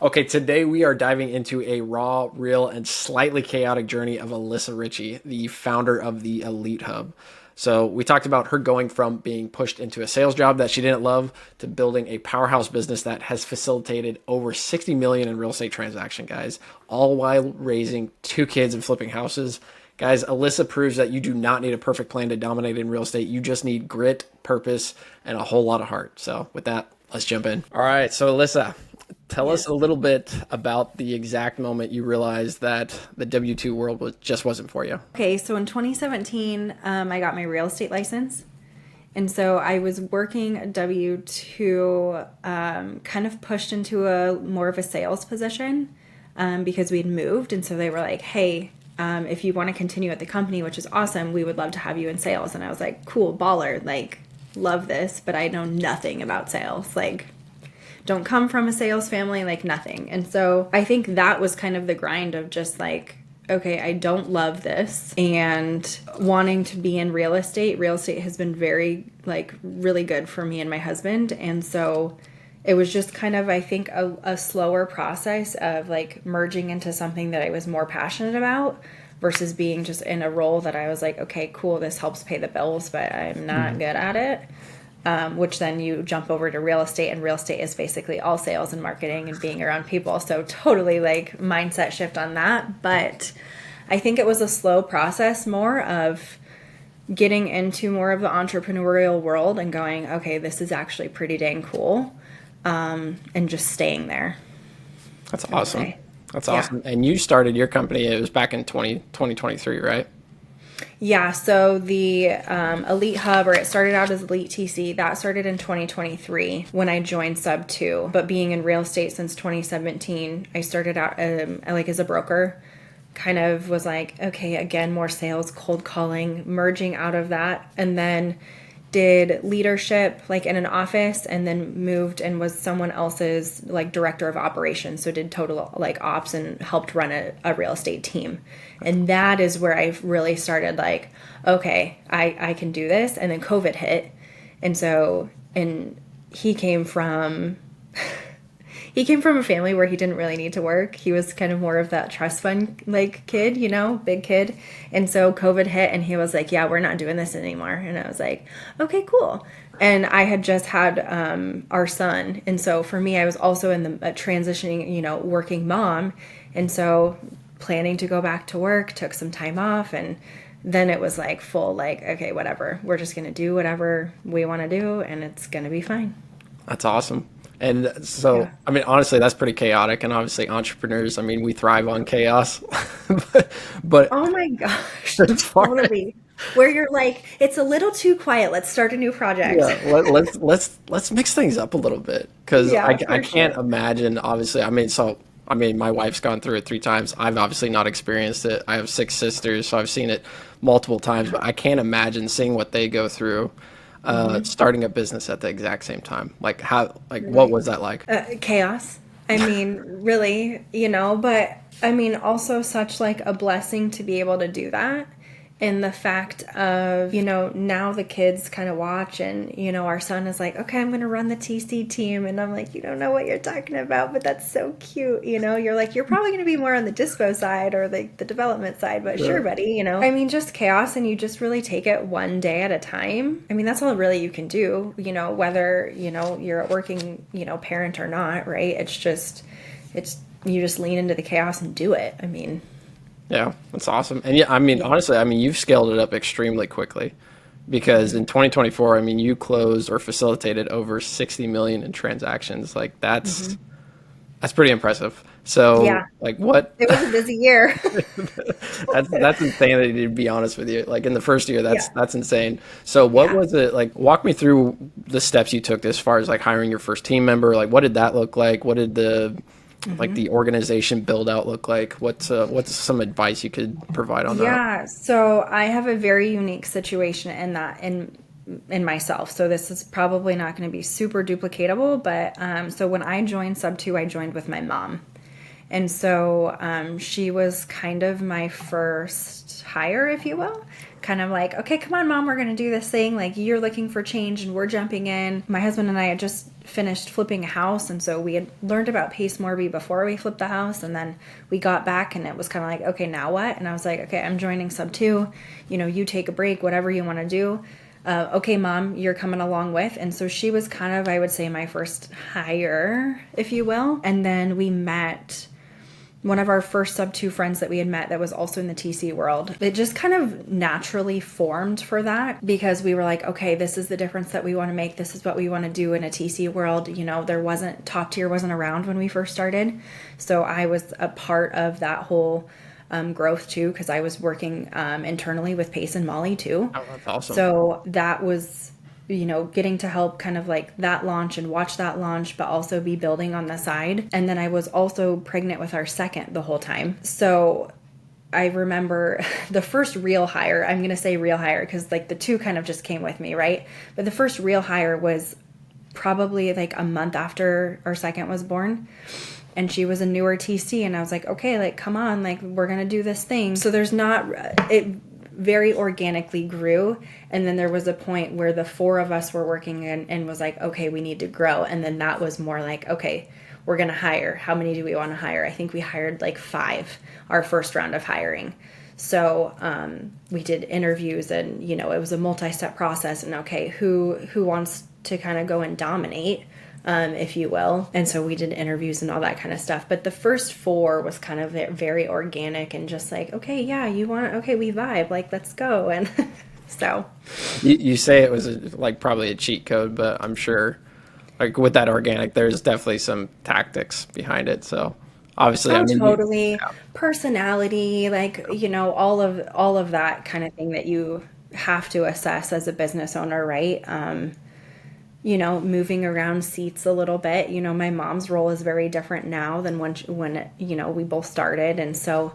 Okay, today we are diving into a raw, real, and slightly chaotic journey of Alyssa Ritchie, the founder of the Elite Hub. So, we talked about her going from being pushed into a sales job that she didn't love to building a powerhouse business that has facilitated over 60 million in real estate transaction, guys, all while raising two kids and flipping houses. Guys, Alyssa proves that you do not need a perfect plan to dominate in real estate. You just need grit, purpose, and a whole lot of heart. So, with that, let's jump in. All right. So, Alyssa, tell us Yes. a little bit about the exact moment you realized that the W-2 world just wasn't for you. Okay, so in 2017, I got my real estate license. And so I was working W 2, kind of pushed into a more of a sales position because we'd moved. And so they were like, hey, if you want to continue at the company, which is awesome, we would love to have you in sales. And I was like, cool, baller, like, love this, but I know nothing about sales. Like, don't come from a sales family, like nothing. And so I think that was kind of the grind of just like, okay, I don't love this and wanting to be in real estate. Real estate has been very, like, really good for me and my husband. And so it was just kind of, I think, a slower process of like merging into something that I was more passionate about versus being just in a role that I was like, okay, cool, this helps pay the bills, but I'm not good at it. Which then you jump over to real estate, and real estate is basically all sales and marketing and being around people. So totally like mindset shift on that. But I think it was a slow process more of getting into more of the entrepreneurial world and going, okay, this is actually pretty dang cool. And just staying there, That's I would awesome. say. That's Yeah. awesome. And you started your company, it was back in 2023, right? Yeah, so the Elite Hub, or it started out as Elite TC, that started in 2023 when I joined Sub 2. But being in real estate since 2017, I started out like as a broker. Kind of was like, okay, again, more sales, cold calling, merging out of that. And then did leadership like in an office, and then moved and was someone else's like director of operations, so did total like ops and helped run a real estate team. And that is where I really started like, okay, I can do this. And then COVID hit, and so and he came from he came from a family where he didn't really need to work. He was kind of more of that trust fund like kid, big kid. And so COVID hit and he was like, yeah, we're not doing this anymore. And I was like, okay, cool. And I had just had our son. And so for me, I was also in the transitioning, working mom. And so planning to go back to work, took some time off, and then it was like full, like, okay, whatever. We're just going to do whatever we want to do and it's going to be fine. That's awesome. And so, Yeah. I mean, honestly, that's pretty chaotic. And obviously, entrepreneurs, I mean, we thrive on chaos. but Oh my gosh, as far as, totally. Where you're like, it's a little too quiet. Let's start a new project. yeah, let's mix things up a little bit because Yeah, I for can't sure. imagine. Obviously, I mean, my wife's gone through it three times. I've obviously not experienced it. I have six sisters, so I've seen it multiple times. But I can't imagine seeing what they go through, starting a business at the exact same time. Like what Right. was that like? Chaos. I mean, really, but I mean, also such like a blessing to be able to do that. And the fact of, now the kids kind of watch, and, our son is like, okay, I'm going to run the TC team. And I'm like, you don't know what you're talking about, but that's so cute. You're like, you're probably going to be more on the dispo side or like the development side, but Yeah. sure, buddy, I mean, just chaos, and you just really take it one day at a time. I mean, that's all really you can do, whether, you're a working, parent or not, right? You just lean into the chaos and do it. I mean, Yeah, that's awesome. And yeah, I mean, yeah. honestly, I mean, you've scaled it up extremely quickly because in 2024, I mean, you closed or facilitated over 60 million in transactions. Like Hmm. that's pretty impressive. So, Yeah. like what It was a busy year. that's insanity to be honest with you. Like in the first year, Yeah. that's insane. So, what Yeah. was it like? Walk me through the steps you took as far as like hiring your first team member. Like, what did that look like? What did the organization build out look like? What's some advice you could provide on that? Yeah. So I have a very unique situation in that in myself. So this is probably not going to be super duplicatable, but so when I joined Sub 2, I joined with my mom. And so she was kind of my first hire, if you will. Kind of like, okay, come on, mom, we're going to do this thing. Like, you're looking for change and we're jumping in. My husband and I had just finished flipping a house. And so we had learned about Pace Morby before we flipped the house. And then we got back and it was kind of like, okay, now what? And I was like, okay, I'm joining Sub 2. You know, you take a break, whatever you want to do. Okay, mom, you're coming along with. And so she was kind of, I would say, my first hire, if you will. And then we met one of our first Sub 2 friends that we had met that was also in the TC world. It just kind of naturally formed for that because we were like, okay, this is the difference that we want to make. This is what we want to do in a TC world. You know, there wasn't, top tier wasn't around when we first started. So I was a part of that whole growth too, because I was working internally with Pace and Molly too. Oh, that's awesome. So that was, you know, getting to help kind of like that launch and watch that launch, but also be building on the side. And then I was also pregnant with our second the whole time. So I remember the first real hire, I'm going to say real hire because like the two kind of just came with me, right? But the first real hire was probably like a month after our second was born. And she was a newer TC and I was like, okay, like, come on, like, we're going to do this thing. So there's not, it very organically grew. And then there was a point where the four of us were working and was like, okay, we need to grow. And then that was more like, okay, we're going to hire. How many do we want to hire? I think we hired like 5, our first round of hiring. So we did interviews and, you know, it was a multi-step process and okay, who wants to kind of go and dominate? If you will. And so we did interviews and all that kind of stuff. But the first 4 was kind of very organic and just like, okay, yeah, you want, okay, we vibe, like, let's go. And so. You say it was like probably a cheat code, but I'm sure like with that organic, there's definitely some tactics behind it. So obviously, Oh, I mean, totally. yeah. Personality, like, you know, all of that kind of thing that you have to assess as a business owner, right? You know, moving around seats a little bit. You know, my mom's role is very different now than when you know, we both started. And so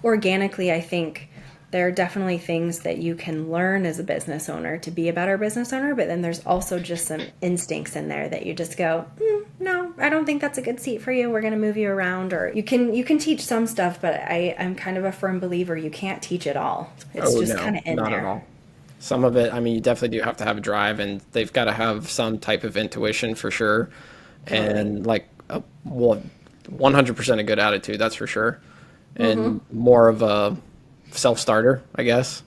organically, I think there are definitely things that you can learn as a business owner to be a better business owner. But then there's also just some instincts in there that you just go, no, I don't think that's a good seat for you. We're going to move you around. Or you can teach some stuff, but I'm kind of a firm believer you can't teach it all. It's Oh just no, kind of in not at there. all. Some of it, I mean, you definitely do have to have a drive, and they've got to have some type of intuition for sure, Totally. and like well, 100% a good attitude, that's for sure, and more of a self-starter, I guess.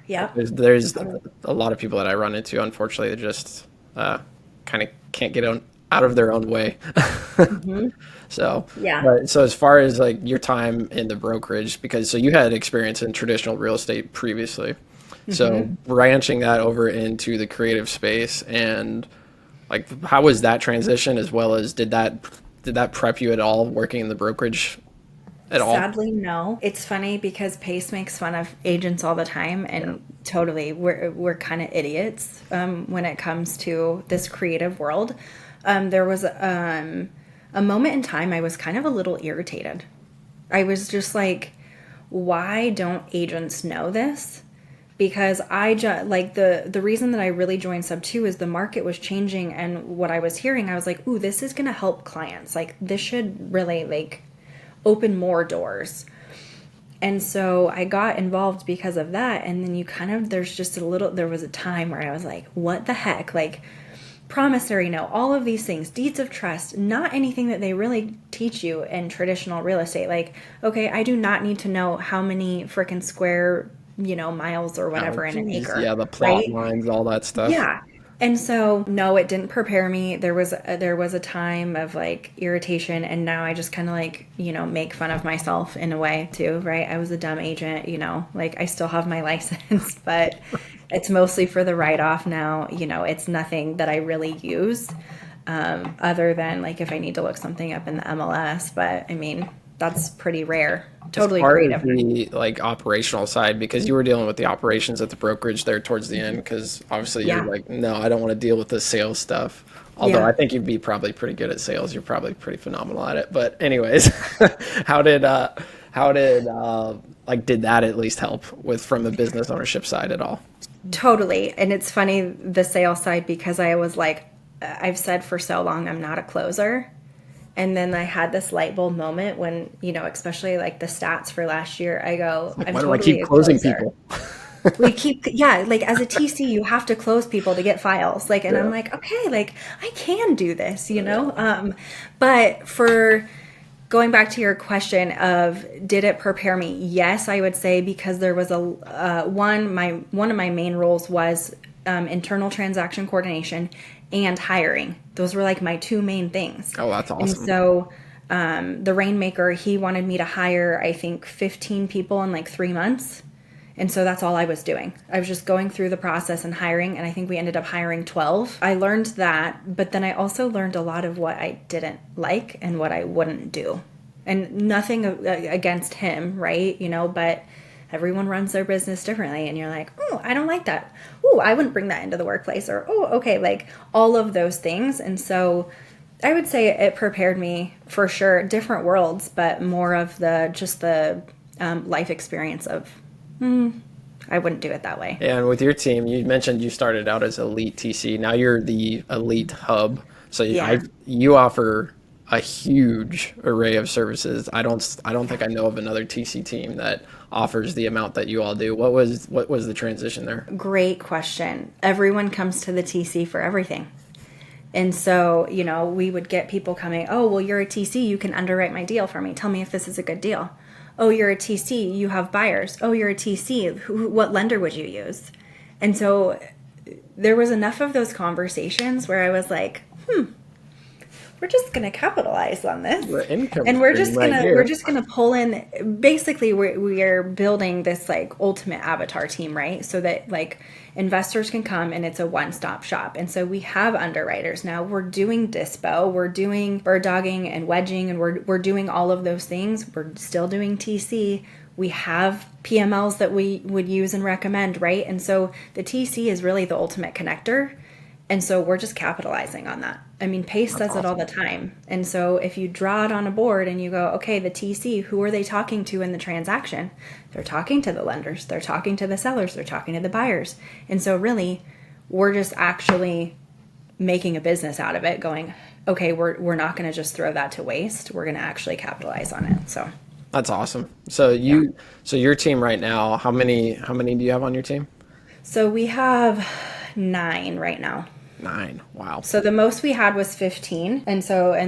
Yep. There's Totally. a lot of people that I run into, unfortunately, that just kind of can't get out of their own way. So, Yeah. but so as far as like your time in the brokerage, because so you had experience in traditional real estate previously, so branching that over into the creative space and like how was that transition as well as did that prep you at all working in the brokerage at all? Sadly, no. It's funny because Pace makes fun of agents all the time, Yeah. and totally, we're kind of idiots when it comes to this creative world. There was a moment in time I was kind of a little irritated. I was just like, why don't agents know this? Because like the reason that I really joined Sub 2 is the market was changing, and what I was hearing, I was like, ooh, this is gonna help clients. Like, this should really like open more doors. And so I got involved because of that. And then you kind of, there was a time where I was like, what the heck? Like, promissory note, all of these things, deeds of trust, not anything that they really teach you in traditional real estate. Like, okay, I do not need to know how many freaking square, you know, miles or Oh, whatever in an geez. acre, Yeah, the plot right? lines, all that stuff. Yeah. And so, no, it didn't prepare me. There was a time of like irritation, and now I just kind of like, you know, make fun of myself in a way too, right? I was a dumb agent, you know, like I still have my license, but it's mostly for the write-off now. You know, it's nothing that I really use, other than like if I need to look something up in the MLS. But I mean, that's pretty rare. As Totally far as creative. the like operational side, because you were dealing with the operations at the brokerage there towards the end, because obviously you're Yeah. like, no, I don't want to deal with the sales stuff. Although Yeah. I think you'd be probably pretty good at sales. You're probably pretty phenomenal at it. But anyways, how did like did that at least help with from the business ownership side at all? Totally. And it's funny, the sales side, because I was like, I've said for so long, I'm not a closer. And then I had this light bulb moment when, especially like the stats for last year, I go, Like, I'm why do I totally keep a closing closer. people? We keep, yeah, like as a TC, you have to close people to get files. Like, and I'm Yeah. like, okay, like I can do this, Yeah. But for going back to your question of did it prepare me? Yes, I would say because there was a one of my main roles was internal transaction coordination and hiring. Those were like my two main things. Oh, that's And awesome. so the Rainmaker, he wanted me to hire, I think, 15 people in like 3 months. And so that's all I was doing. I was just going through the process and hiring, and I think we ended up hiring 12. I learned that, but then I also learned a lot of what I didn't like and what I wouldn't do. And nothing against him, right? But everyone runs their business differently, and you're like, oh, I don't like that. Oh, I wouldn't bring that into the workplace, or oh, okay, like all of those things. And so I would say it prepared me for sure, different worlds, but more of the life experience of I wouldn't do it that way. And with your team, you mentioned you started out as elite TC. Now you're the elite hub. So Yeah. you offer a huge array of services. I don't think I know of another TC team that offers the amount that you all do. What was the transition there? Great question. Everyone comes to the TC for everything. And so, we would get people coming, oh, well, you're a TC, you can underwrite my deal for me. Tell me if this is a good deal. Oh, you're a TC, you have buyers. Oh, you're a TC, what lender would you use? And so there was enough of those conversations where I was like, we're just going to capitalize on this, The income and we're stream just right going to we're here. just going to pull in. Basically, we're building this like ultimate avatar team, right? So that like investors can come and it's a one-stop shop. And so we have underwriters now. We're doing dispo, we're doing bird dogging and wedging, and we're doing all of those things. We're still doing TC. We have PMLs that we would use and recommend, right? And so the TC is really the ultimate connector. And so we're just capitalizing on that. I mean, Pace That's does it all the awesome. time. And so if you draw it on a board and you go, okay, the TC, who are they talking to in the transaction? They're talking to the lenders, they're talking to the sellers, they're talking to the buyers. And so really, we're just actually making a business out of it, going, okay, we're not going to just throw that to waste. We're going to actually capitalize on it. So, That's awesome. So yeah. your team right now, how many do you have on your team? So we have 9 right now. 9. Wow. So the most we had was 15. And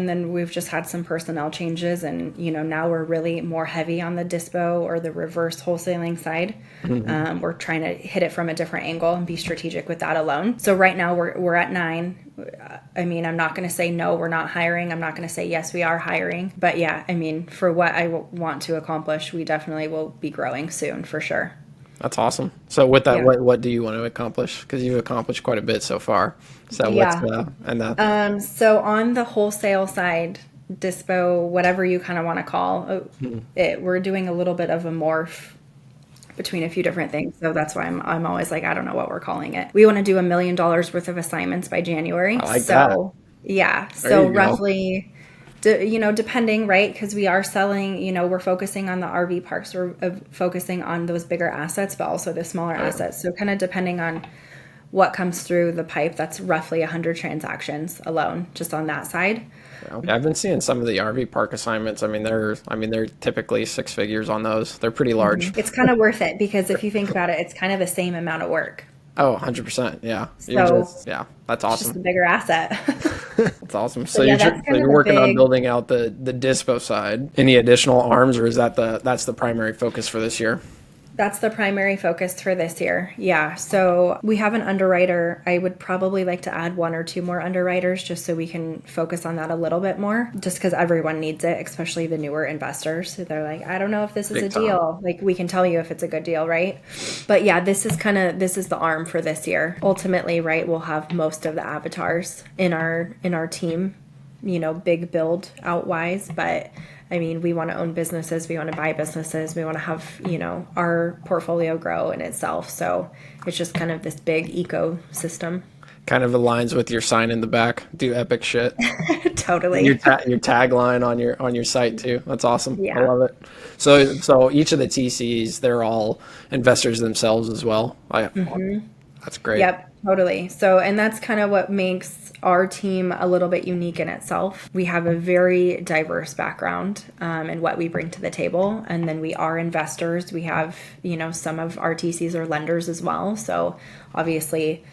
then we've just had some personnel changes, and now we're really more heavy on the dispo or the reverse wholesaling side. We're trying to hit it from a different angle and be strategic with that alone. So right now we're at 9. I mean, I'm not going to say no, we're not hiring. I'm not going to say yes, we are hiring. But yeah, I mean, for what I want to accomplish, we definitely will be growing soon for sure. That's awesome. So with that, Yeah. what do you want to accomplish? Because you've accomplished quite a bit so far. So what's Yeah. and So on the wholesale side, dispo, whatever you kind of want to call it, we're doing a little bit of a morph between a few different things. So that's why I'm always like, I don't know what we're calling it. We want to do $1 million worth of assignments by January. I like that. So yeah, There so you go. roughly, depending, right? Because we are selling, we're focusing on the RV parks, we're focusing on those bigger assets, but also the smaller Yeah. assets. So kind of depending on what comes through the pipe, that's roughly 100 transactions alone, just on that side. Yeah, I've been seeing some of the RV park assignments. I mean they're typically six figures on those. They're pretty large. It's kind of worth it because if you think about it, it's kind of the same amount of work. Oh, 100%. Yeah. So Yeah, that's it's just awesome. a bigger asset. That's awesome. So So yeah, that's so kind you're of the working on big. building out the dispo side. Any additional arms, or is that's the primary focus for this year? That's the primary focus for this year. Yeah. So we have an underwriter. I would probably like to add 1 or 2 more underwriters just so we can focus on that a little bit more, just because everyone needs it, especially the newer investors. So they're like, I don't know if this is a Big time. deal. Like, we can tell you if it's a good deal, right? But yeah, this is the arm for this year. Ultimately, right, we'll have most of the avatars in our team, big build out wise, but I mean, we want to own businesses, we want to buy businesses, we want to have, our portfolio grow in itself. So it's just kind of this big ecosystem. Kind of aligns with your sign in the back. Do epic shit. Your Totally. your tagline on your site too. That's awesome. I Yeah. love it. So each of the TCs, they're all investors themselves as well. That's great. Yep. Totally. So, and that's kind of what makes our team a little bit unique in itself. We have a very diverse background in what we bring to the table. And then we are investors. We have, some of our TCs are lenders as well. So, obviously,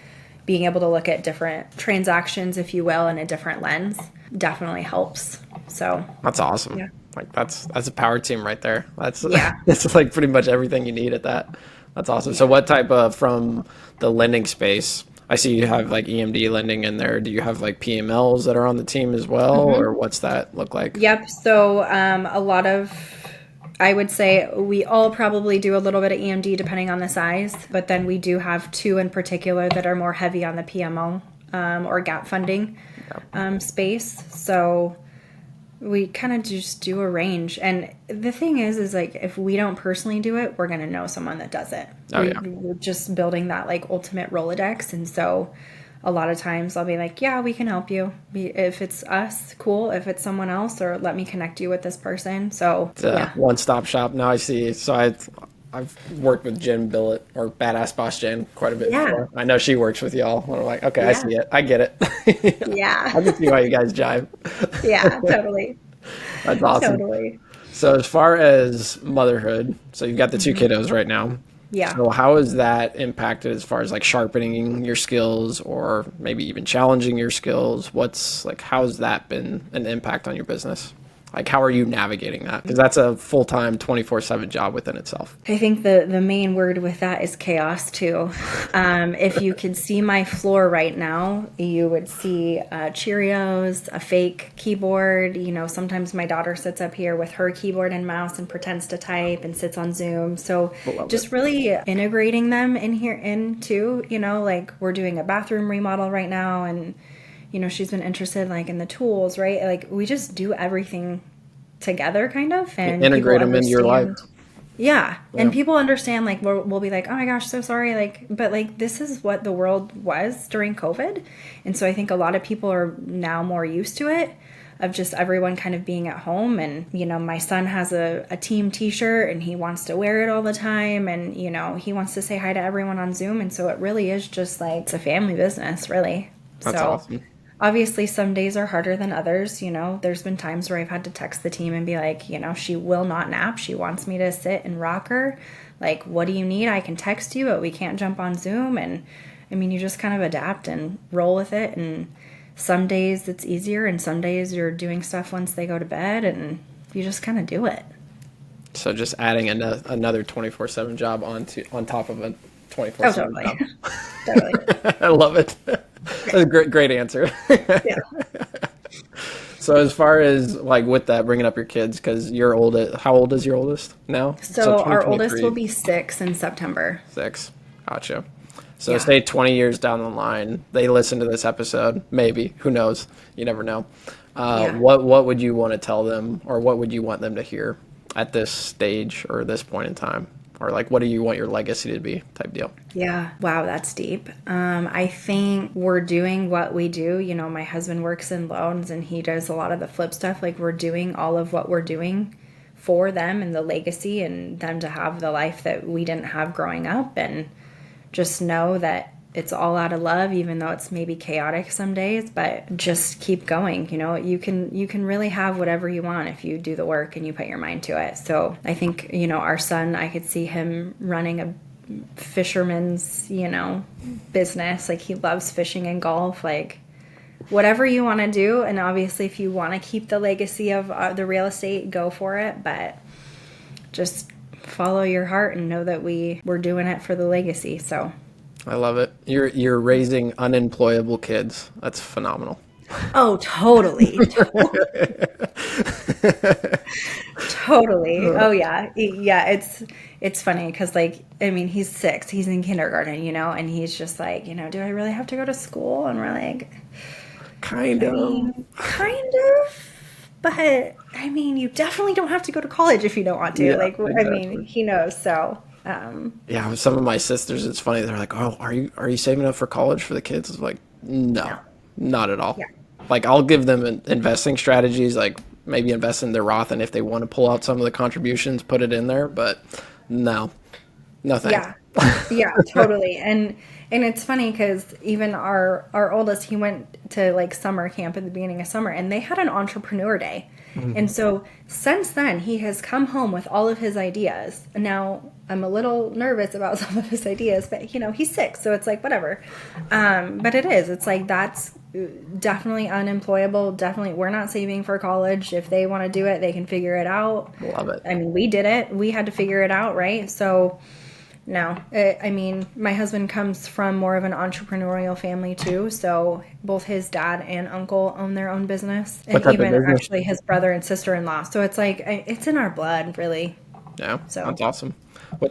being able to look at different transactions, if you will, in a different lens definitely helps. So, That's awesome. yeah. Like that's a power team right there. That's Yeah. that's like pretty much everything you need at that. That's awesome. So what type of from the lending space? I see you have like EMD lending in there. Do you have like PMLs that are on the team as well, or what's that look like? Yep. So a lot of, I would say we all probably do a little bit of EMD depending on the size, but then we do have two in particular that are more heavy on the PMO or gap funding space. So we kind of just do a range. And the thing is like, if we don't personally do it, we're going to know someone that does it. Oh, yeah. We're just building that like ultimate Rolodex. And so a lot of times I'll be like, yeah, we can help you. If it's us, cool. If it's someone else, or let me connect you with this person. So It's a one-stop shop. Now I see. So I've worked with Jen Billett or Badass Boss Jen quite a bit Yeah. before. I know she works with y'all. And I'm like, okay, I Yeah. see it. I get it. Yeah. I can see why you guys jive. Yeah, totally. That's awesome. Totally. So as far as motherhood, so you've got the two kiddos right now. Yeah. So how has that impacted as far as like sharpening your skills or maybe even challenging your skills? What's like, how's that been an impact on your business? Like, how are you navigating that? Because that's a full-time 24/7 job within itself. I think the main word with that is chaos too. If you could see my floor right now, you would see Cheerios, a fake keyboard. Sometimes my daughter sits up here with her keyboard and mouse and pretends to type and sits on Zoom. So just really integrating them in here into, like we're doing a bathroom remodel right now, and she's been interested like in the tools, right? Like we just do everything together kind of, and Integrate people them into your life. understand. Yeah. And people understand, like, we'll be like, oh my gosh, so sorry. Like, but like, this is what the world was during COVID. And so I think a lot of people are now more used to it, of just everyone kind of being at home. And, my son has a team t-shirt and he wants to wear it all the time. And, he wants to say hi to everyone on Zoom. And so it really is just like, it's a family business, really. That's awesome. Obviously, some days are harder than others. There's been times where I've had to text the team and be like, she will not nap. She wants me to sit and rock her. Like, what do you need? I can text you, but we can't jump on Zoom. And I mean, you just kind of adapt and roll with it. And some days it's easier, and some days you're doing stuff once they go to bed, and you just kind of do it. So just adding another 24/7 job on top of a 24/7 Oh, totally. job. Totally. I love it. That's a great answer. Yeah. So as far as like with that, bringing up your kids, because you're old. How old is your oldest now? So our oldest 2023. will be 6 in September. 6. Gotcha. So Yeah. say 20 years down the line, they listen to this episode. Maybe, who knows? You never know. Yeah. What would you want to tell them, or what would you want them to hear at this stage or this point in time? Or like, what do you want your legacy to be, type deal? Yeah. Wow, that's deep. I think we're doing what we do. My husband works in loans and he does a lot of the flip stuff. Like, we're doing all of what we're doing for them and the legacy, and them to have the life that we didn't have growing up. And just know that it's all out of love, even though it's maybe chaotic some days, but just keep going. You can really have whatever you want if you do the work and you put your mind to it. So I think, our son, I could see him running a fisherman's, business. Like, he loves fishing and golf, like whatever you want to do. And obviously if you want to keep the legacy of the real estate, go for it, but just follow your heart and know that we're doing it for the legacy. So I love it. You're raising unemployable kids. That's phenomenal. oh, totally. Totally. Oh yeah. Yeah, it's funny because, like, I mean, he's 6, he's in kindergarten, and he's just like, do I really have to go to school? And we're like, Kind of. kind of, but I mean, you definitely don't have to go to college if you don't want to. Yeah, like, I exactly. mean, he knows. So Yeah, with some of my sisters, it's funny. They're like, "Oh, are you saving up for college for the kids?" It's like, no, not at all. Yeah. Like, I'll give them investing strategies, like maybe invest in their Roth, and if they want to pull out some of the contributions, put it in there. But no, No thanks. Yeah. Yeah, totally. And it's funny because even our oldest, he went to like summer camp at the beginning of summer, and they had an entrepreneur day. And so since then, he has come home with all of his ideas. Now I'm a little nervous about some of his ideas, but he's sick, so it's like whatever. But it's like that's definitely unemployable. Definitely, we're not saving for college. If they want to do it, they can figure it out. Love it. I mean, we did it. We had to figure it out, right? So. No, I mean, my husband comes from more of an entrepreneurial family too. So both his dad and uncle own their own business, What and type of even business? actually his brother and sister-in-law. So it's like it's in our blood, really. Yeah, So that's awesome.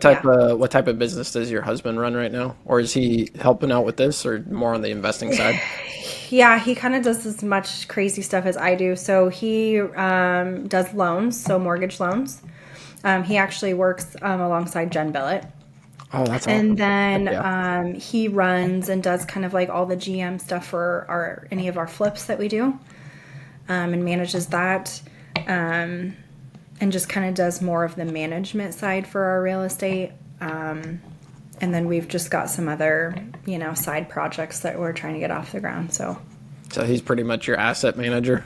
yeah, What type of business does your husband run right now? Or is he helping out with this or more on the investing side? yeah, he kind of does as much crazy stuff as I do. So he does loans, so mortgage loans. He actually works alongside Jen Billett. Oh, that's And awesome. Heck then yeah. he runs and does kind of like all the GM stuff for any of our flips that we do, and manages that, and just kind of does more of the management side for our real estate. And then we've just got some other, side projects that we're trying to get off the ground. So So he's pretty much your asset manager.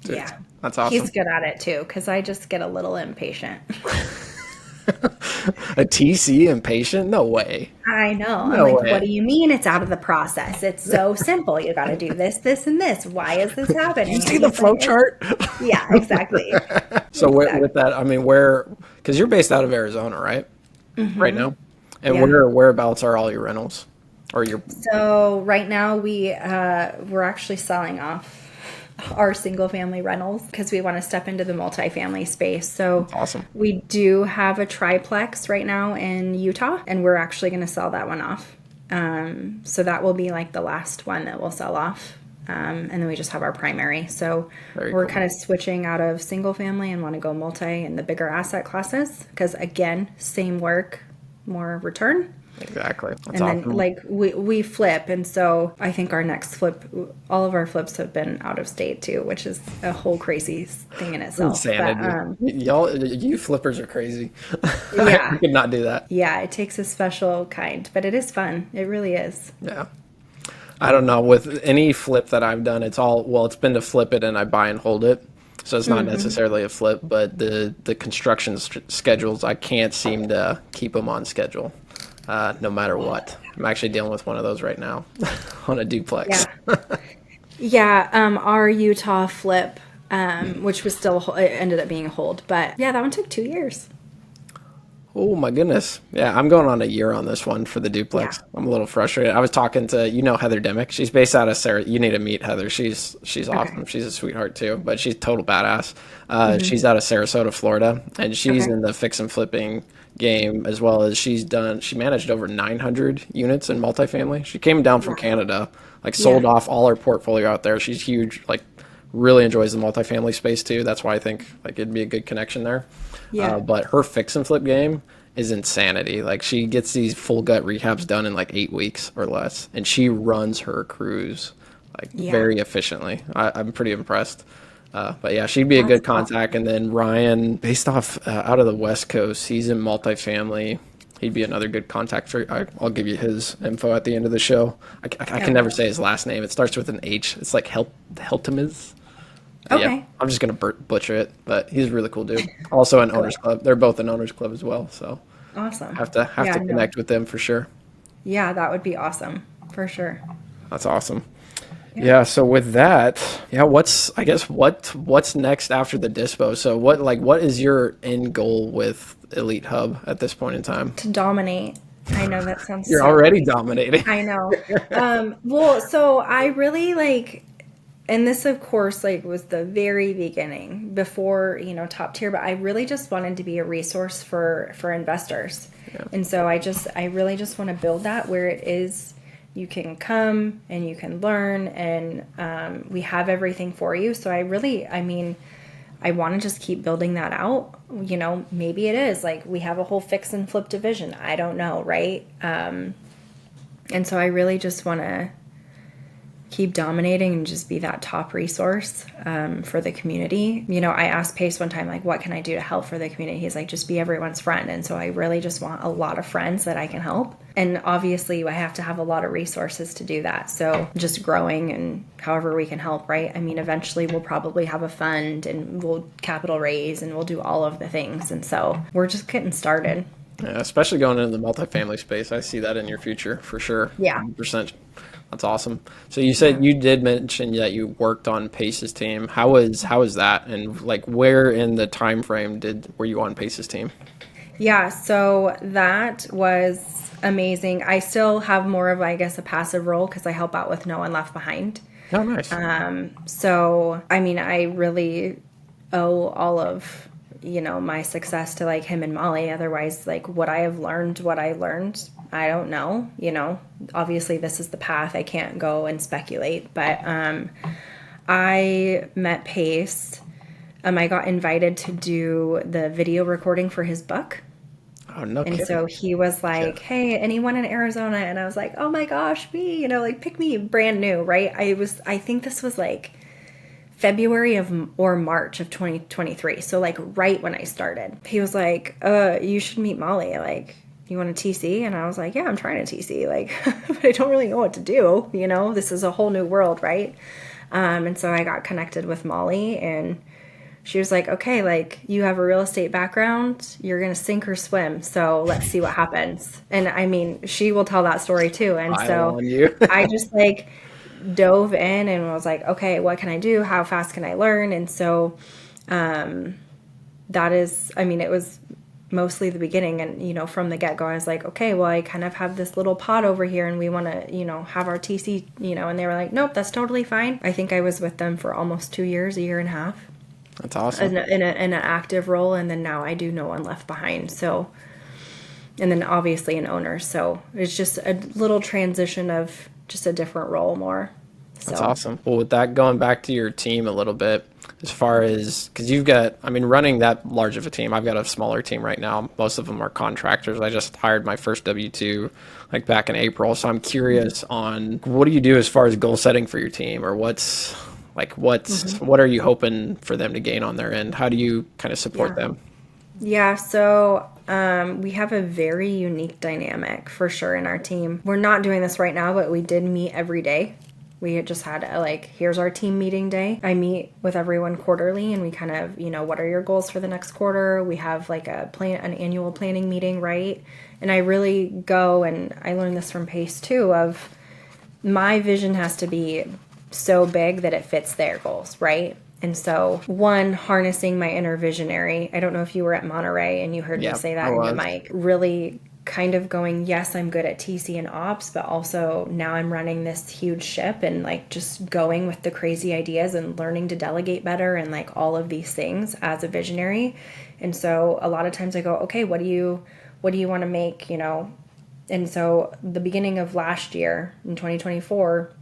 Dude, yeah, that's he's awesome. good at it too, because I just get a little impatient. A TC impatient? No way. I know. I'm No like, what way. do you mean it's out of the process? It's so simple. You got to do this, this, and this. Why is this Did you happening? see And the he's like, flow chart? yeah, exactly. So with Exactly. that, I mean, where, because you're based out of Arizona, right? Right now? And Yeah. whereabouts are all your rentals? Or your, So right now we're actually selling off our single family rentals because we want to step into the multifamily space. So that's awesome. we do have a triplex right now in Utah, and we're actually going to sell that one off. So that will be like the last one that we'll sell off. And then we just have our primary. So Very we're cool. kind of switching out of single family and want to go multi in the bigger asset classes because, again, same work, more return. Exactly. That's And then awesome. like we flip, and so I think our next flip, all of our flips have been out of state too, which is a whole crazy thing in itself. But Insanity. Y'all, you flippers are crazy. I yeah, could not do that. yeah, it takes a special kind, but it is fun. It really is. Yeah. I don't know. With any flip that I've done, it's all, well, it's been to flip it and I buy and hold it. So it's not necessarily a flip, but the construction schedules, I can't seem to keep them on schedule, no matter what. I'm actually dealing with one of those right now on a duplex. Yeah, yeah. Our Utah flip, which was still it ended up being a hold, but yeah, that one took 2 years. Oh my goodness. Yeah, I'm going on a year on this one for the Yeah. duplex. I'm a little frustrated. I was talking to, Heather Demick. She's based out of Sarah. You need to meet Heather. She's Okay. awesome. She's a sweetheart too, but she's a total badass. She's out of Sarasota, Florida, and she's Okay. in the fix and flipping game as well as she managed over 900 units in multifamily. She came down from Wow. Canada, like Yeah. sold off all her portfolio out there. She's huge, like really enjoys the multifamily space too. That's why I think like it'd be a good connection there. Yeah. But her fix and flip game is insanity. Like she gets these full gut rehabs done in like 8 weeks or less, and she runs her crews like Yeah. very efficiently. I'm pretty impressed. But yeah, she'd be a That's good awesome. contact. And then Ryan, based off out of the West Coast, he's in multifamily. He'd be another good contact for. I'll give you his info at the end of the show. I can never Okay. say his last name. It starts with an H. It's like Heltemiz. Yeah, Okay. I'm just gonna butcher it, but he's a really cool dude. Also an owners Cool. club. They're both an owners club as well. So Awesome. have Yeah, to no. connect with them for sure. Yeah, that would be awesome for sure. That's awesome. Yeah. Yeah. So with that, yeah, what's next after the dispo? So what is your end goal with Elite Hub at this point in time? To dominate. I know that sounds You're so already crazy. dominating. I know. Well, so I really like, and this of course like was the very beginning before, top tier, but I really just wanted to be a resource for investors. And so I really just want to build that where it is you can come and you can learn, and we have everything for you. So I mean, I want to just keep building that out. Maybe it is like we have a whole fix and flip division. I don't know, right? And so I really just want keep dominating and just be that top resource for the community. You know, I asked Pace one time, like, what can I do to help for the community? He's like, just be everyone's friend. And so I really just want a lot of friends that I can help. And obviously I have to have a lot of resources to do that. So just growing and however we can help, right? I mean, eventually we'll probably have a fund and we'll capital raise and we'll do all of the things. And so we're just getting started. Yeah, especially going into the multifamily space. I see that in your future for sure. Yeah. 100%. That's awesome. So you said you did mention that you worked on Pace's team. How was that? And like where in the time frame were you on Pace's team? Yeah, so that was amazing. I still have more of, I guess, a passive role because I help out with No One Left Behind. Oh, nice. So, I mean, I really owe all of, you know, my success to like him and Molly. Otherwise, like what I learned, I don't know, you know, obviously this is the path. I can't go and speculate, but I met Pace. I got invited to do the video recording for his book. Oh, no And kidding. so he was like, hey, anyone in Arizona? And I was like, oh my gosh, me, you know, like pick me, brand new, right? I think this was like February or March of 2023. So like right when I started, he was like, you should meet Molly. Like, you want a TC? And I was like, yeah, I'm trying to TC. Like, but I don't really know what to do. You know, this is a whole new world, right? And so I got connected with Molly and she was like, okay, like you have a real estate background, you're going to sink or swim. So let's see what happens. And I mean, she will tell that story too. And Pile so on you. I just like dove in and was like, okay, what can I do? How fast can I learn? And so that is, I mean, it was mostly the beginning. And, you know, from the get-go, I was like, okay, well, I kind of have this little pod over here and we want to, you know, have our TC, you know, and they were like, nope, that's totally fine. I think I was with them for almost 2 years, a year and a half. That's awesome. In an active role, and then now I do No One Left Behind. So, and then obviously an owner. So it's just a little transition of just a different role more. So. That's awesome. Well, with that, going back to your team a little bit, as far as, because you've got, I mean, running that large of a team, I've got a smaller team right now. Most of them are contractors. I just hired my first W-2 like back in April. So I'm curious on what do you do as far as goal setting for your team, or what are you hoping for them to gain on their end? How do you kind of support them? Yeah, so we have a very unique dynamic for sure in our team. We're not doing this right now, but we did meet every day. We had just had here's our team meeting day. I meet with everyone quarterly and we kind of, you know, what are your goals for the next quarter? We have like an annual planning meeting, right? And I really go, and I learned this from Pace too, of my vision has to be so big that it fits their goals, right? And so, one, harnessing my inner visionary. I don't know if you were at Monterey and you heard me say that in the mic. Really kind of going, yes, I'm good at TC and ops, but also now I'm running this huge ship and like just going with the crazy ideas and learning to delegate better and like all of these things as a visionary. And so a lot of times I go, okay, what do you want to make, you know? And so the beginning of last year in 2024,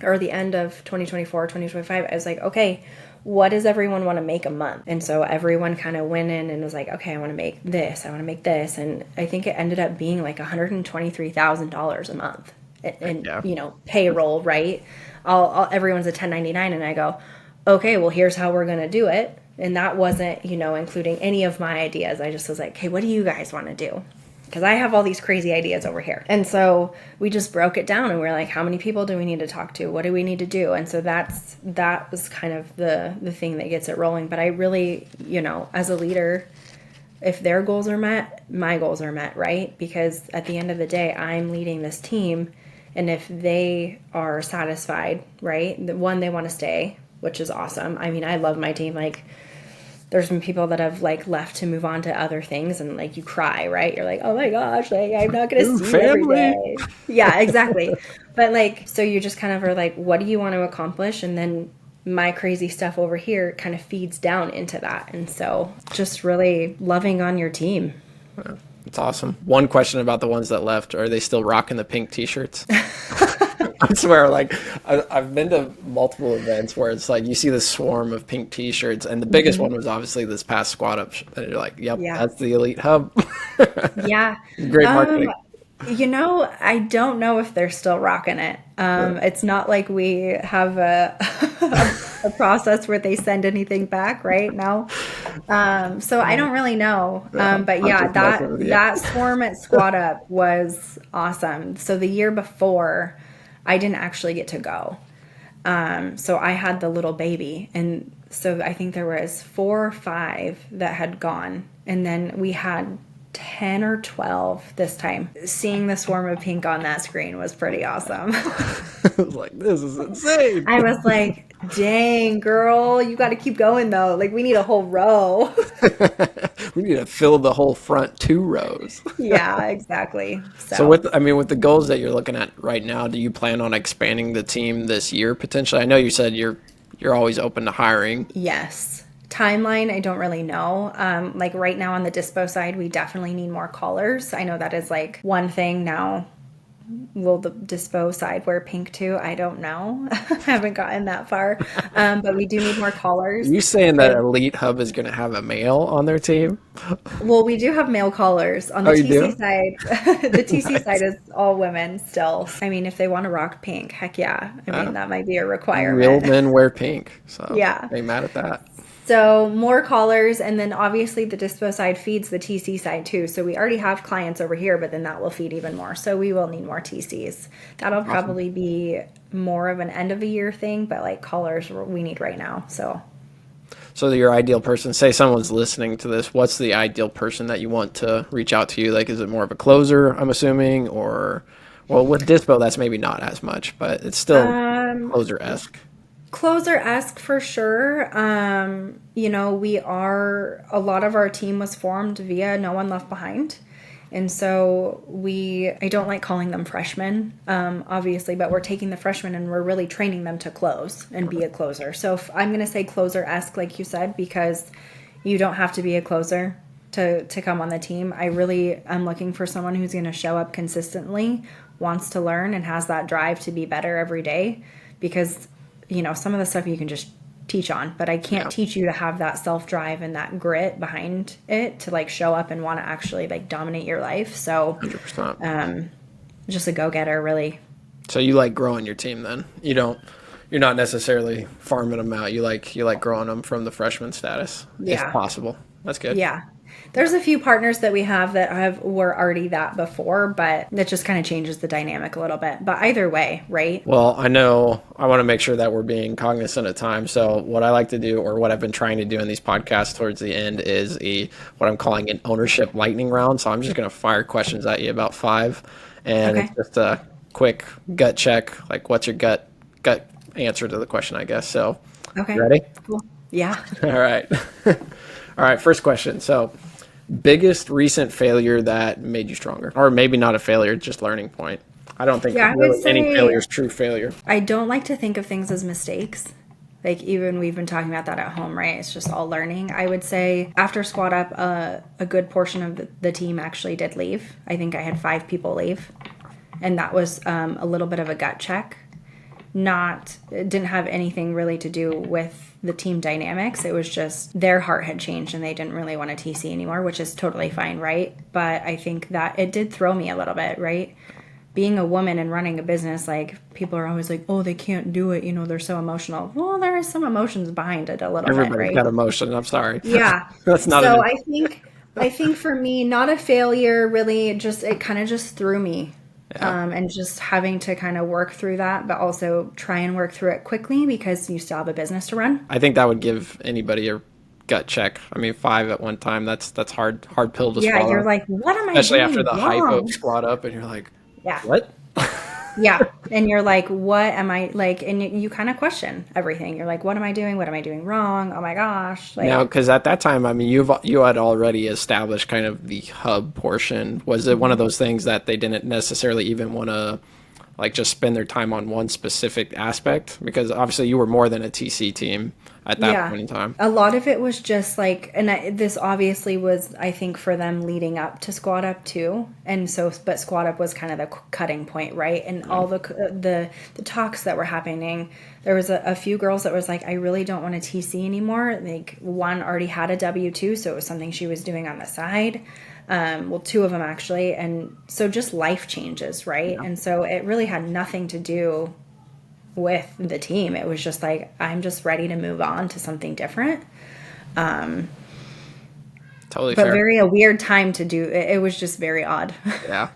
or the end of 2024, 2025, I was like, okay, what does everyone want to make a month? And so everyone kind of went in and was like, okay, I want to make this, I want to make this. And I think it ended up being like $123,000 a month in you know, payroll, right? Everyone's a 1099. And I go, okay, well, here's how we're going to do it. And that wasn't, you know, including any of my ideas. I just was like, hey, what do you guys want to do? Because I have all these crazy ideas over here. And so we just broke it down and we're like, how many people do we need to talk to? What do we need to do? And so that was kind of the thing that gets it rolling. But I really, you know, as a leader, if their goals are met, my goals are met, right? Because at the end of the day, I'm leading this team. And if they are satisfied, right? One, they want to stay, which is awesome. I mean, I love my team. Like, there's been people that have like left to move on to other things and like you cry, right? You're like, oh my gosh, like I'm not going to see you every day. Yeah, exactly. But like, so you just kind of are like, what do you want to accomplish? And then my crazy stuff over here kind of feeds down into that. And so just really loving on your team. It's awesome. One question about the ones that left. Are they still rocking the pink t-shirts? I swear, like, I've been to multiple events where it's like you see this swarm of pink t-shirts, and the biggest one was obviously this past squad up. And you're like, yep, that's the Elite Hub. Yeah. Great marketing. I don't know if they're still rocking it. It's not like we have a process where they send anything back right now. So I don't really know. But I'm yeah, just messing with you. that swarm at Squat Up was awesome. So the year before, I didn't actually get to go. So I had the little baby, and so I think there was 4 or 5 that had gone, and then we had 10 or 12 this time. Seeing the swarm of pink on that screen was pretty awesome. I was like, this is insane. I was like, dang, girl, you got to keep going though. Like, we need a whole row. We need to fill the whole front 2 rows. Yeah, exactly. So So, with the goals that you're looking at right now, do you plan on expanding the team this year potentially? I know you said you're always open to hiring. yes. Timeline, I don't really know. Like right now on the dispo side, we definitely need more callers. I know that is like one thing now. Will the dispo side wear pink too? I don't know. I haven't gotten that far. But we do need more callers. You saying that And Elite Hub is going to have a male on their team? well, we do have male callers on Oh, the you TC do? side. The TC Nice. side is all women still. I mean, if they want to rock pink, heck yeah. I mean, that might be a Real requirement. men wear pink, so Yeah. ain't mad at that. So more callers, and then obviously the dispo side feeds the TC side too. So we already have clients over here, but then that will feed even more. So we will need more TCs. That'll Awesome. probably be more of an end of a year thing, but like callers we need right now. So So your ideal person, say someone's listening to this, what's the ideal person that you want to reach out to you? Like, is it more of a closer, I'm assuming, or, well, with Dispo, that's maybe not as much, but it's still closer-esque. closer-esque for sure. We are a lot of our team was formed via No One Left Behind. And so I don't like calling them freshmen, obviously, but we're taking the freshmen and we're really training them to close and be a closer. So if I'm going to say closer-esque, like you said, because you don't have to be a closer to come on the team. I really am looking for someone who's going to show up consistently, wants to learn, and has that drive to be better every day. Because, some of the stuff you can just teach on, but I can't Yeah, teach you to have that self drive and that grit behind it to like show up and want to actually like dominate your life. So 100%. just a go getter, really. So you like growing your team then? You're not necessarily farming them out. You like growing them from the freshman status, if Yeah. possible. That's good. Yeah. There's a few partners that we have that were already that before, but that just kind of changes the dynamic a little bit. But either way, right? Well, I know I want to make sure that we're being cognizant of time. So what I like to do, or what I've been trying to do in these podcasts towards the end, is what I'm calling an ownership lightning round. So I'm just going to fire questions at you, about 5, and it's Okay. just a quick gut check. Like, what's your gut answer to the question, I guess. So, you Okay. ready? Cool. Yeah. All right. All right. First question. So, biggest recent failure that made you stronger, or maybe not a failure, just learning point. I don't think Yeah, I would really any say failure is true failure. I don't like to think of things as mistakes. Like even we've been talking about that at home, right? It's just all learning. I would say after Squad Up, a good portion of the team actually did leave. I think I had 5 people leave, and that was a little bit of a gut check. It didn't have anything really to do with the team dynamics. It was just their heart had changed and they didn't really want a TC anymore, which is totally fine, right? But I think that it did throw me a little bit, right? Being a woman and running a business, like people are always like, oh, they can't do it. They're so emotional. Well, there is some emotions behind it a little bit, Everybody's right? got emotion. I'm sorry. Yeah. That's not So an. I think for me, not a failure, really, it kind of just threw me. Yeah. And just having to kind of work through that, but also try and work through it quickly because you still have a business to run. I think that would give anybody a gut check. I mean, 5 at one time. That's hard pill to Yeah, you're swallow, like, what am I especially after doing the hype of wrong? Squad Up, and you're like, Yeah. what? Yeah. And you're like, what am I like? And you kind of question everything. You're like, what am I doing? What am I doing wrong? Oh my gosh. Now, Like, because at that time, I mean, you had already established kind of the hub portion. Was it one of those things that they didn't necessarily even want to like just spend their time on one specific aspect? Because obviously you were more than a TC team at that Yeah. point in time. A lot of it was just like, and this obviously was, I think, for them leading up to Squad Up too. And so, but Squad Up was kind of the cutting point, right? And all the talks that were happening, there was a few girls that was like, I really don't want a TC anymore. Like one already had a W-2, so it was something she was doing on the side. Well, two of them actually. And so just life changes, right? And so it really had nothing to do with the team. It was just like, I'm just ready to move on to something different. Totally But fair. very a weird time to do it. It was just very odd. Yeah.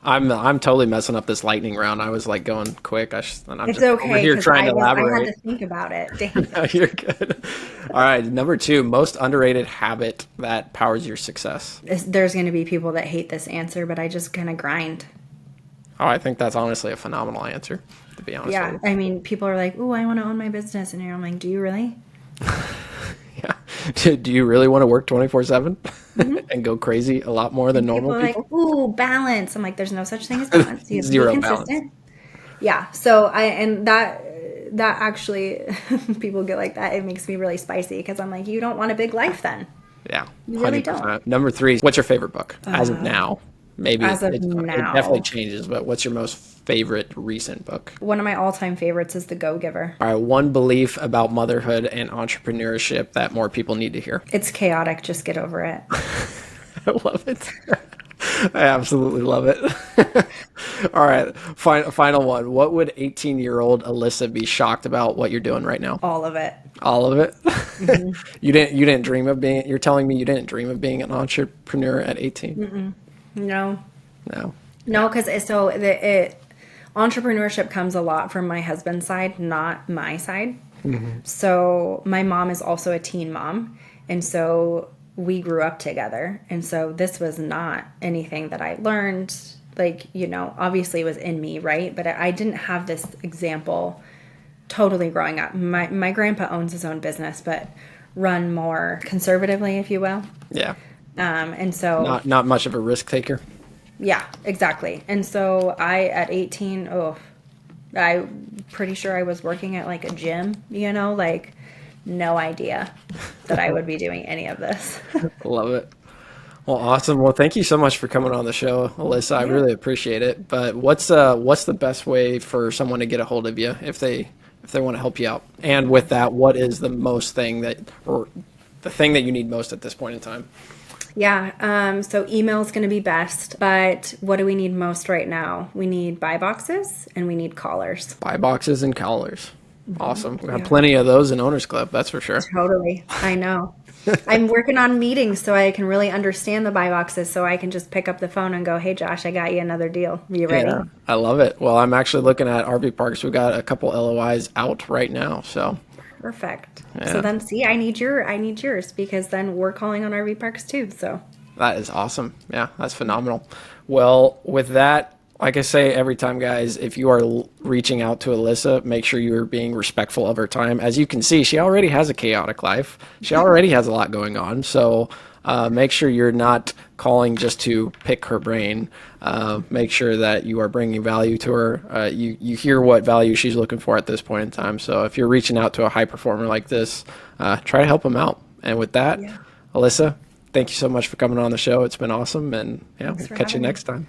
I'm totally messing up this lightning round. I was like going quick. And I'm It's just over okay here because trying to I had elaborate. to think about it. Dang. No, you're good. All right. Number 2, most underrated habit that powers your success. There's going to be people that hate this answer, but I just kind of grind. Oh, I think that's honestly a phenomenal answer, to be honest Yeah. with you. I mean, people are like, "Ooh, I want to own my business." And I'm like, "Do you really?" Yeah. Do you really want to work 24/7 and go crazy a lot more than People normal are like, people? "Ooh, balance." I'm like, "There's no such thing as balance. You have to be Zero consistent." Yeah. So that actually, people get like that. It makes me really spicy because I'm like, you don't want a big life then. Yeah, You really 100%. Number 3, what's your favorite book as of now? Maybe as of it now. definitely changes, but what's your most favorite recent book? One of my all-time favorites is The Go-Giver. All right, one belief about motherhood and entrepreneurship that more people need to hear. It's chaotic. Just get over it. I love it. I absolutely love it. All right, final one. What would 18-year-old Alyssa be shocked about what you're doing right now? All of it. All of it. You didn't dream of being. You're telling me you didn't dream of being an entrepreneur at 18? No. No. No, because entrepreneurship comes a lot from my husband's side, not my side. So my mom is also a teen mom, and so we grew up together. And so this was not anything that I learned. Like, obviously it was in me, right? But I didn't have this example totally growing up. My grandpa owns his own business, but run more conservatively, if you will. Yeah. And so Not much of a risk taker. yeah, exactly. And so at 18, I'm pretty sure I was working at like a gym, like no idea that I would be doing any of this. Love it. Well, awesome. Well, thank you so much for coming on the show, Alyssa. I really appreciate it. But what's the best way for someone to get a hold of you if they want to help you out? And with that, what is the thing that you need most at this point in time? Yeah, so email is going to be best, but what do we need most right now? We need buy boxes and we need collars. Buy boxes and collars. Awesome. We have plenty of those in Owners Club, that's for sure. Totally. I know. I'm working on meetings so I can really understand the buy boxes so I can just pick up the phone and go, hey, Josh, I got you another deal. You ready? Yeah, I love it. Well, I'm actually looking at RV parks. We've got a couple LOIs out right now, so. Perfect. Yeah. So then, see, I need yours because then we're calling on RV parks too. So that is awesome. Yeah, that's phenomenal. Well, with that, like I say every time, guys, if you are reaching out to Alyssa, make sure you're being respectful of her time. As you can see, she already has a chaotic life. She already has a lot going on. So make sure you're not calling just to pick her brain. Make sure that you are bringing value to her. You hear what value she's looking for at this point in time. So if you're reaching out to a high performer like this, try to help them out. And with that, Alyssa, thank you so much for coming on the show. It's been awesome. And we'll catch you next time.